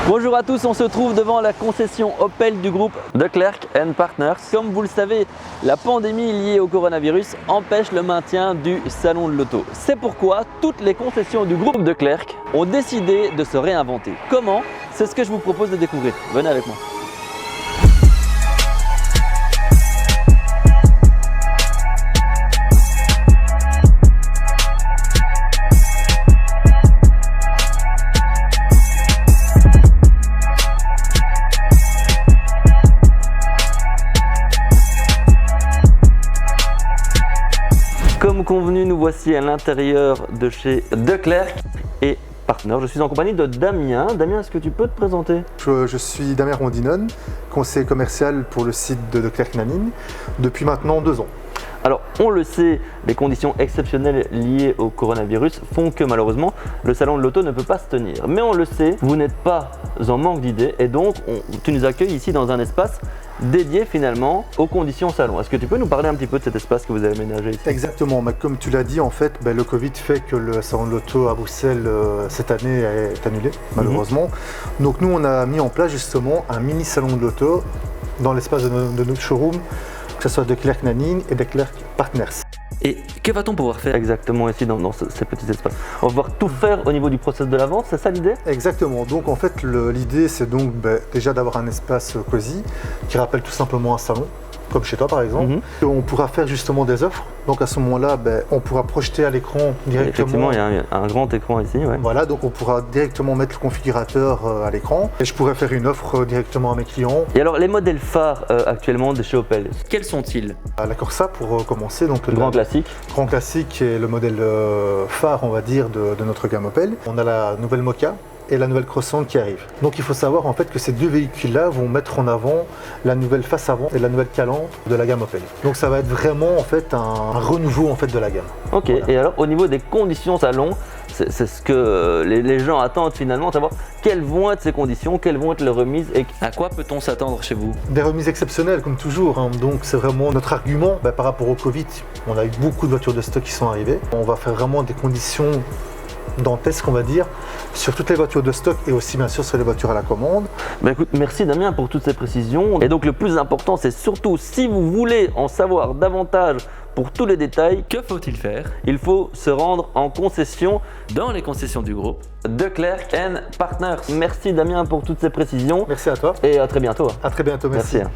Bonjour à tous, on se trouve devant la concession Opel du groupe Declercq & Partners. Comme vous le savez, la pandémie liée au coronavirus empêche le maintien du salon de l'auto. C'est pourquoi toutes les concessions du groupe Declercq ont décidé de se réinventer. Comment? C'est ce que je vous propose de découvrir. Venez avec moi. Comme convenu, nous voici à l'intérieur de chez Declercq & Partners. Je suis en compagnie de Damien. Damien, est-ce que tu peux te présenter? Je suis Damien Rondinon, conseiller commercial pour le site de Declercq Nanning depuis maintenant 2 ans. Alors, on le sait, les conditions exceptionnelles liées au coronavirus font que malheureusement, le salon de l'auto ne peut pas se tenir. Mais on le sait, vous n'êtes pas en manque d'idées et donc tu nous accueilles ici dans un espace dédié finalement aux conditions salon. Est-ce que tu peux nous parler un petit peu de cet espace que vous avez aménagé ici? Exactement, mais comme tu l'as dit, en fait, le Covid fait que le salon de l'auto à Bruxelles cette année est annulé, malheureusement. Donc nous, on a mis en place justement un mini salon de l'auto dans l'espace de notre showroom, que ce soit Declercq Nanning et Declercq Partners. Et que va-t-on pouvoir faire exactement ici dans ces petits espaces? On va pouvoir tout faire au niveau du process de la vente, c'est ça l'idée? Exactement, donc en fait l'idée c'est donc déjà d'avoir un espace cosy qui rappelle tout simplement un salon, comme chez toi par exemple. On pourra faire justement des offres, donc à ce moment-là on pourra projeter à l'écran directement. Effectivement, il y a un grand écran ici. Ouais. Voilà, donc on pourra directement mettre le configurateur à l'écran et je pourrais faire une offre directement à mes clients. Et alors les modèles phares actuellement de chez Opel, quels sont-ils? La Corsa pour commencer, donc le grand classique. Grand classique est le modèle phare on va dire de notre gamme Opel. On a la nouvelle Mokka et la nouvelle Crossante qui arrive. Donc il faut savoir en fait que ces deux véhicules-là vont mettre en avant la nouvelle face avant et la nouvelle calandre de la gamme Opel. Donc ça va être vraiment en fait un renouveau en fait de la gamme. Ok, voilà. Et alors au niveau des conditions salon, c'est ce que les gens attendent finalement, savoir quelles vont être ces conditions, quelles vont être les remises et à quoi peut-on s'attendre chez vous? Des remises exceptionnelles comme toujours, hein. Donc c'est vraiment notre argument par rapport au Covid. On a eu beaucoup de voitures de stock qui sont arrivées. On va faire vraiment des conditions dantesques, on va dire, sur toutes les voitures de stock et aussi bien sûr sur les voitures à la commande. Écoute, merci Damien pour toutes ces précisions. Et donc le plus important, c'est surtout si vous voulez en savoir davantage pour tous les détails, que faut-il faire? Il faut se rendre en concession dans les concessions du groupe Declercq & Partners. Merci Damien pour toutes ces précisions. Merci à toi. Et à très bientôt. À très bientôt, merci. Merci.